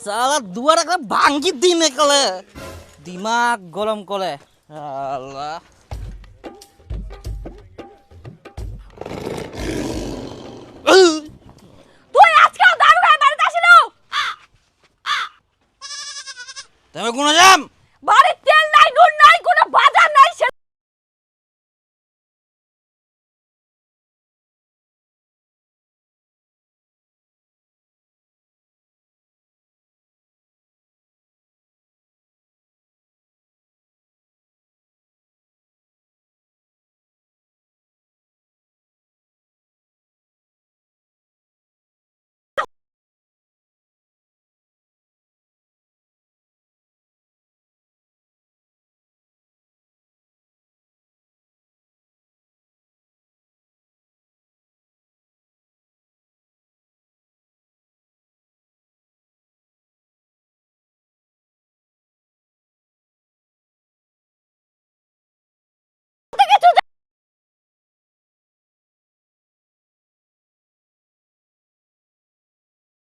সালা দুয়ার একটা ভাঙ্গি দিমে কলে দিমাগ গরম করে আল্লাহ। তুই আজকাল দারু খাই বাড়িতে আসিলো? তুমি কোন যাম? বাড়ির তেল নাই, নুন নাই, কোনো বাজার নাই।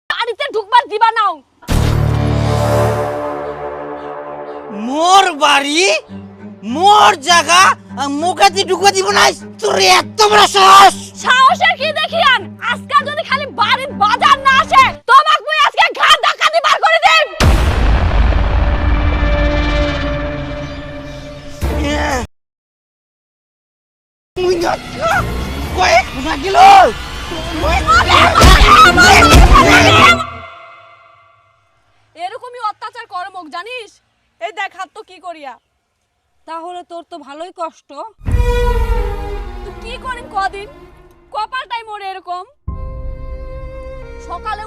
বাড়িতে ঢুকবার দিবা নাও। মোর বাড়ি মোর জায়গা মুখাতি ঢুকে দিব না। তোর এত বড় সাহস! সাহসের কি দেখিয়ান? আজকে যদি খালি বাড়ির বাজার না আসে তোমাক মুই আজকে ঘাট ধাক্কা দিয়ে বার করে দেব। কয়েক না গেল এরকমই অত্যাচার করে মুখ জানিস? এই দেখ হাত তো কি করিয়া। তাহলে তোর তো ভালোই কষ্ট। তুই কি করিম কদিন? কপালটাই মোর এরকম। সকালে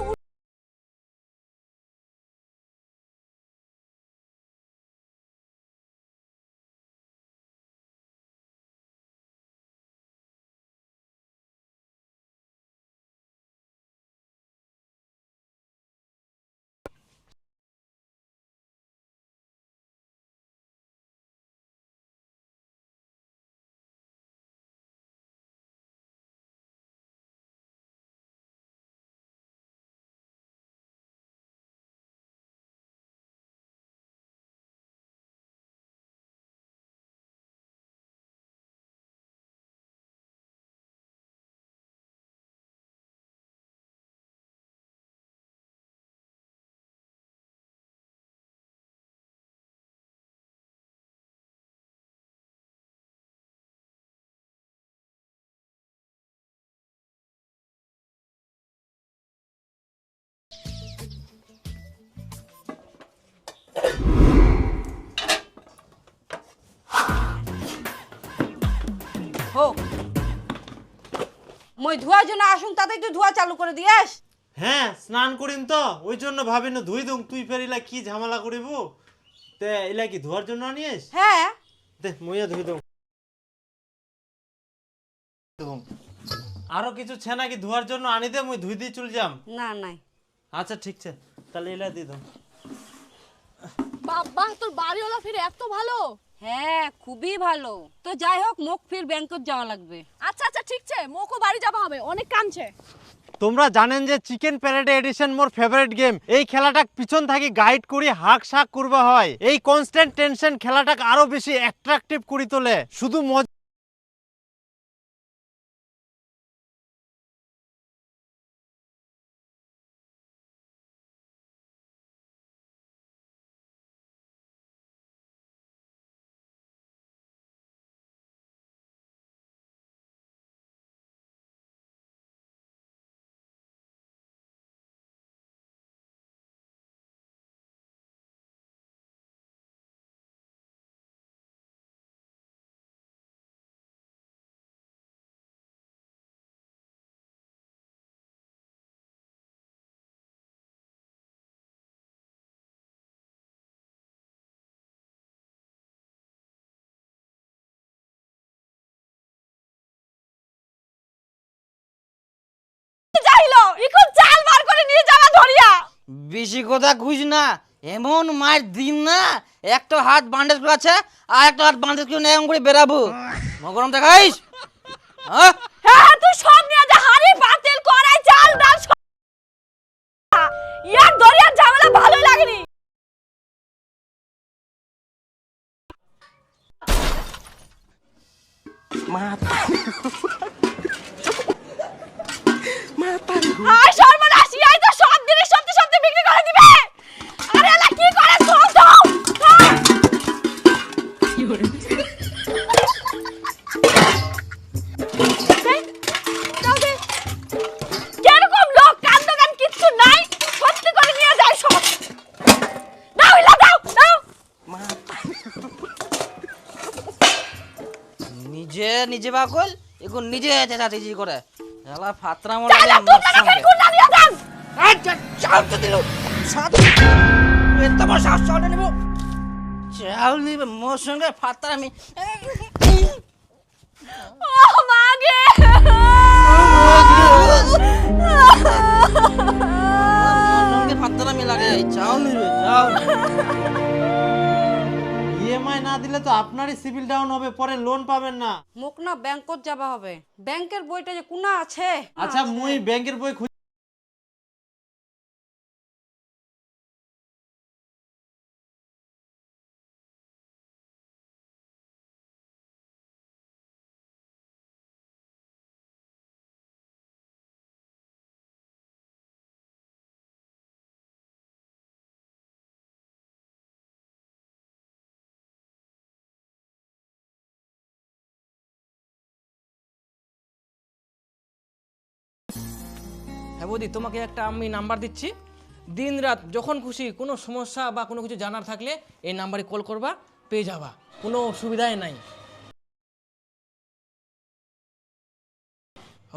হোক মই ধোয়ার জন্য আসুন, তাতেই তুই ধোয়া চালু করে দিয়েস। হ্যাঁ স্নান করিম তো ওই জন্য ভাবি না ধুই দুং, তুই ফের ইলা কি ঝামেলা করিব? তে ইলা কি ধোয়ার জন্য আনিস? হ্যাঁ দে মইয়া ধুই দুং। আরো কিছু ছেনা কি ধোয়ার জন্য আনি দে, মুই ধুই দিয়ে চল যাম। না নাই। আচ্ছা ঠিক আছে, তাহলে ইলা দি দাও। বাবা তোর বাড়িওয়ালা ফিরে এত ভালো। হ্যাঁ খুবই ভালো। তো যাই হোক মোক ফির ব্যাংকত যাওয়া লাগবে। আচ্ছা আচ্ছা ঠিক আছে, মোকো বাড়ি যাবা হবে, অনেক কামছে। তোমরা জানেন যে চিকেন প্যারেডে এডিশন মোর ফেভারিট গেম। এই খেলাটা পিছন থাকি গাইড করি হাক শাক করবা হয়। এই কনস্ট্যান্ট টেনশন খেলাটাকে আরো বেশি অ্যাট্রাকটিভ করে তোলে। শুধু মজা যাইলো ইকো চাল বার করে নিয়ে যাবা ধরিয়া। বেশি কথা কইস না, এমন মার দিন না একটা হাত বান্ডেজ করে আছে আর একটা হাত বান্ডেজ করে এরকম করে বেরাবো। মগরম দেখাইস? হ্যাঁ হ্যাঁ তুই সব নিয়ে যা, হাড়ি পাতিল কড়াই চাল ডাল আর সর্বনাশ, এই তো সব জিনিস সত্যি সত্যি বিক্রি করে দিবে। আরে এলা কি করে সব দাও। কেরকম লোক, কান দোকান কিচ্ছু নাই, সত্যি করে নিয়ে যায় সব। দাও ইলা দাও দাও। নিজে নিজে পাগল, এখন নিজে চেঁচাচেঁচি করে এলা ফাতরা যা যা মোড়া 2 টাকা করে কুন্ডা নিয়ে যান। চাল তো দিল এত বড় শ্বাস চাল নেব, চাল নিবে মোর সঙ্গে ফাতরা আমি ও মাগে। সঙ্গে ফাতরা আমি লাগে, চাল নিবে চাল। ইএমআই না দিলে তো আপনারই সিভিল ডাউন হবে, পরে লোন পাবেন না। মোক না ব্যাংকত যাবা হবে। ব্যাংকের বইটা যে কোনা আছে। আচ্ছা মুই ব্যাংকের বই হ্যাঁ বৌদি, তোমাকে একটা আমি নাম্বার দিচ্ছি, দিন রাত যখন খুশি কোনো সমস্যা বা কোনো কিছু জানার থাকলে এই নাম্বারে কল করবা, পেয়ে যাবা, কোনো অসুবিধাই নাই।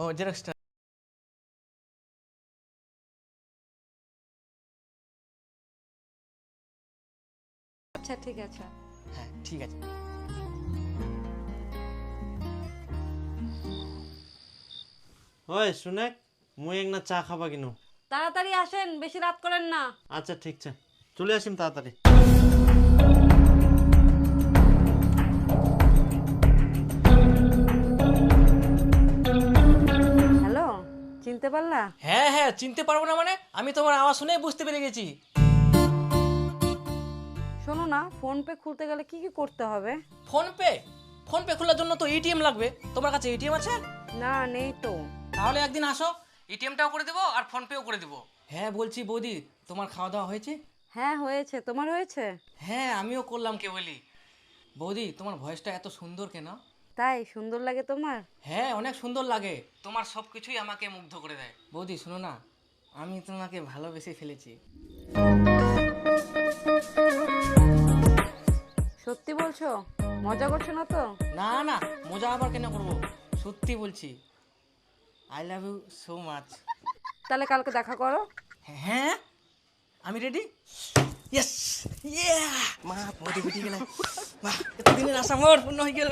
ও জেরক্সটা আচ্ছা ঠিক আছে। হ্যাঁ ঠিক আছে। ওই শুনে মুই একনা চা খাবা কিনো। তাড়াতাড়ি আসেন, বেশি রাত করেন না। আচ্ছা ঠিক আছে, চলে আসিম তাড়াতাড়ি। হ্যালো, চিনতে পারলা? হ্যাঁ হ্যাঁ, চিনতে পারবো না মানে, আমি তোমার আওয়াজ শুনে বুঝতে পেরে গেছি। শোনো না, ফোন পে খুলতে গেলে কি কি করতে হবে? Phone pay? ফোন পে খোলার জন্য তো এটিএম লাগবে। তোমার কাছে এটিএম আছে? না, নেই তো। তাহলে একদিন আসো, এটিএমটাও করে দেবো আর ফোন পেও করে দেবো। হ্যাঁ বলছি বৌদি, তোমার খাওয়া দাওয়া হয়েছে? হ্যাঁ হয়েছে, তোমার হয়েছে? হ্যাঁ আমিও করলাম কেবলই। বৌদি তোমার ভয়েসটা এত সুন্দর কেন? তাই সুন্দর লাগে তোমার? হ্যাঁ অনেক সুন্দর লাগে, তোমার সব কিছুই আমাকে মুগ্ধ করে দেয়। বৌদি শোনো না, আমি তোমাকে ভালোবেসে ফেলেছি। সত্যি বলছো? মজা করছো না তো? না না, মজা আবার কেন করবো, সত্যি বলছি। I love you so much. তাহলে কালকে দেখা করো। হ্যাঁ আমি রেডি। ইয়েস ইয়া মা বৌদি বেটি গেল, বাহ এতদিনের আশা মোর পূর্ণ হয়ে গেল।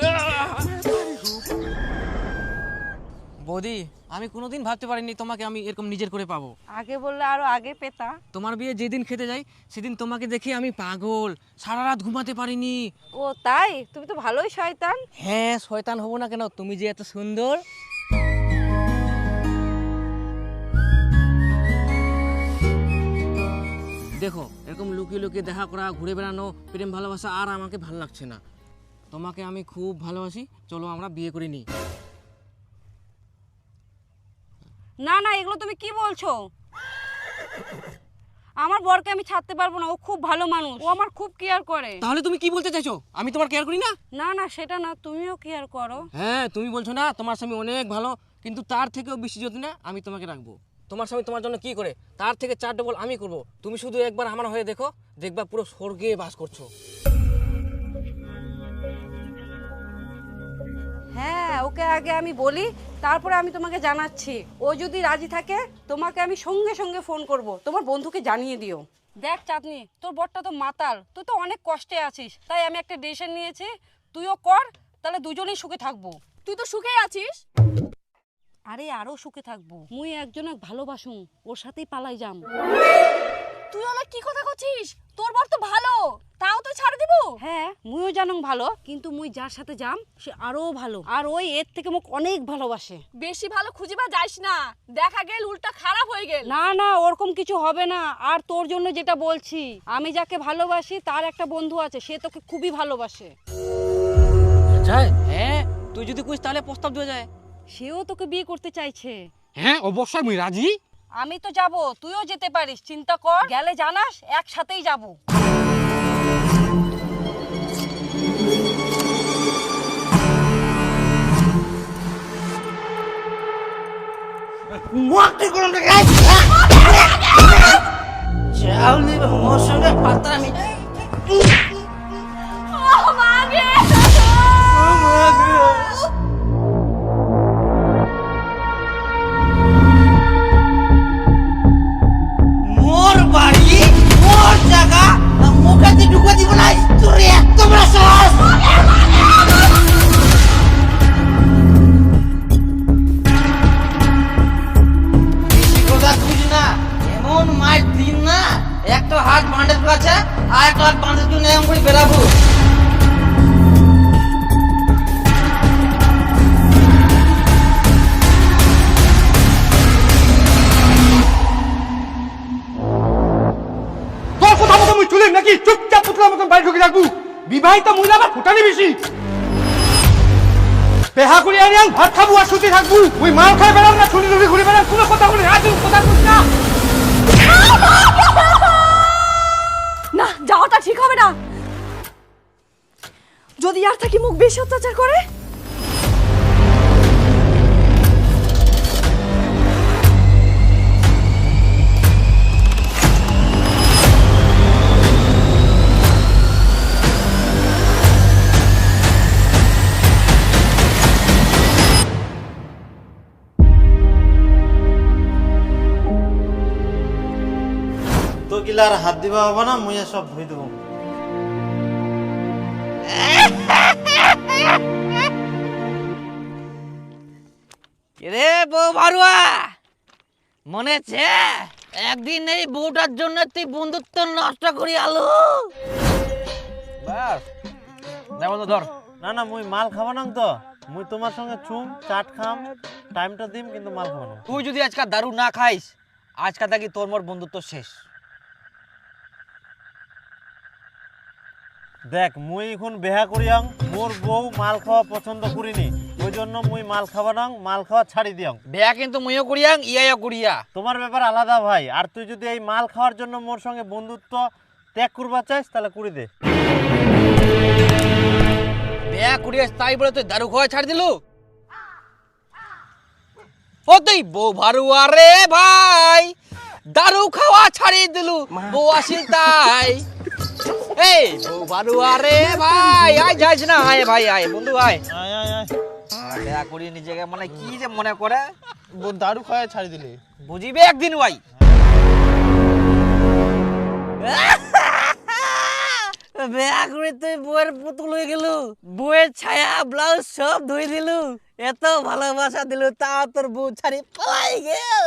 বৌদি আমি কোনোদিন ভাবতে পারিনি তোমাকে আমি এরকম নিজের করে পাবো। আগে বললে আরো আগে পেতা। তোমার বিয়ে যেদিন খেতে যাই সেদিন তোমাকে দেখে আমি পাগল, সারা রাত ঘুমাতে পারিনি। ও তাই? তুমি তো ভালোই শয়তান। হ্যাঁ শয়তান হবো না কেন, তুমি যে এত সুন্দর। দেখো এরকম লুকিয়ে লুকিয়ে দেখা করা, ঘুরে বেড়ানো, প্রেম ভালোবাসা আর আমাকে ভালো লাগছে না। তোমাকে আমি খুব ভালোবাসি, চলো আমরা বিয়ে করে নিই। না না, এগুলো তুমি কি বলছো? আমার বরকে আমি ছাড়তে পারবো না, ও খুব ভালো মানুষ, ও আমার খুব কেয়ার করে। তাহলে তুমি কি বলতে চাইছো, আমি তোমার কেয়ার করি না? না না, সেটা না, তুমিও কেয়ার করো। হ্যাঁ তুমি বলছো না তোমার স্বামী অনেক ভালো, কিন্তু তার থেকেও বেশি যদি না আমি তোমাকে রাখবো। তোমার স্বামী তোমার জন্য কি করে তার থেকে 4 ডবল আমি করব। তুমি শুধু একবার আমার হয়ে দেখো, দেখবা পুরো স্বর্গে বাস করছো। হ্যাঁ, ওকে আগে আমি বলি, তারপরে আমি তোমাকে জানাচ্ছি। ও যদি রাজি থাকে তোমাকে আমি সঙ্গে সঙ্গে ফোন করব, তোমার বন্ধুকে জানিয়ে দিও। দেখ চাঁদনি, তোর বরটা তো মাতাল, তুই তো অনেক কষ্টে আছিস, তাই আমি একটা ডিসিশন নিয়েছি, তুইও কর, তাহলে দুজনেই সুখে থাকবো। তুই তো সুখে আছিস। আরে আরো সুখে থাকবো, মুই একজনক ভালোবাসুম, ওর সাথেই পালাই যাম। তুই ওলা কি কথা করছিস? তোর বর তো ভালো, তাও তুই ছাড় দিব? হ্যাঁ মুইও জানুম ভালো, কিন্তু মুই যার সাথে যাম সে আরো ভালো, আর ওই এর থেকে মোক অনেক ভালোবাসে। বেশি ভালো খুঁজিবা যাইস না, দেখা গেল উল্টা খারাপ হয়ে গেল। না না, ওরকম কিছু হবে না। আর তোর জন্য যেটা বলছি, আমি যাকে ভালোবাসি তার একটা বন্ধু আছে, সে তোকে খুবই ভালোবাসে। আচ্ছা হ্যাঁ, তুই যদি কইস তাহলে প্রস্তাব দেওয়া যায়। সেও তোকে বিয়ে করতে চাইছে। হ্যাঁ অবশ্যই মুই রাজি। আমি তো যাব, তুইও যেতে পারিস, চিন্তা কর। গেলে জানাস, একসাথেই যাব। মুখটি করুন চাউলি মোর সঙ্গে পাতা আমি মোর বাড়ি মোর জায়গা মুখে ঢুকে দিব না তোর এত বড় সাহস এমন মার দিন না একটা হাত বান্ডেজ আছে আর একটা হাত বান্ডেজ করে এমন করে বেরাবো তোর কথা মতো মুই চুলিম নাকি চুপচাপ পুতলার মতন বাড়ি ঢুকে থাকবো? বিবাহিত মহিলা আবার ফুটানি বেশি। পেহা করে আনি ভাত খাবো আর শুতে থাকবো। ওই মাল খাই বেড়াম না শুনি টুনি ঘুরে বেড়াম, কোনো কথা বলে আজ কথা বলিস না। না, যাওয়াটা ঠিক হবে না। যদি আর থাকি মুখ বেশি অত্যাচার করে। তো গিলার হাত দিবা হবো না, মুই সব ধুই দেবো। রে বউ ভারুয়া মনে আছে একদিন এই বউটার জন্য তুই বন্ধুত্ব নষ্ট করি আলু বাস না বন্ধু ধর। না না মুই মাল খাবো না তো, মুই তোমার সঙ্গে চুম চাট খাম, টাইমটা দিম, কিন্তু মাল খাবো না। তুই যদি আজকে দারু না খাইস আজকে থাকি তোর মোর বন্ধুত্ব শেষ। দেখ মুই এখন বেহা করিয়াং, মোর বউ মাল খাওয়া পছন্দ করিনি, ওই জন্য মুই মাল খাবো না, মাল খাওয়া ছাড়ি দিয়াং। বেয়া কিন্তু মুইও করিয়াং ইয়াও করিয়া। তোমার ব্যাপার আলাদা ভাই, আর তুই যদি এই মাল খাওয়ার জন্য মোর সঙ্গে বন্ধুত্ব ত্যাগ করবা চাইস তাহলে করে দে। বেয়া করিয়াস তাই বলে তুই দারু খাওয়া ছাড় দিলু? ও তুই বউ ভারুয়া রে ভাই, দারু খাওয়া ছাড়ি দিলু বউ আসিল তাই। এই বউ ভারুয়া রে ভাই, আয় যাইস না, আয় ভাই আয় বন্ধু আয়। আয় আয় আয়। বেয়া করি নিজেকে মানে কি যে মনে করে দারু খাওয়া ছাড়ি দিলে বুঝিবে একদিন ভাই। বেয়া করে তুই বউয়ের পুতুল হয়ে গেল, বউয়ের ছায়া ব্লাউজ সব ধুই দিলু, এত ভালোবাসা দিলু, তা তোর বউ ছাড়ি পালাই গেল।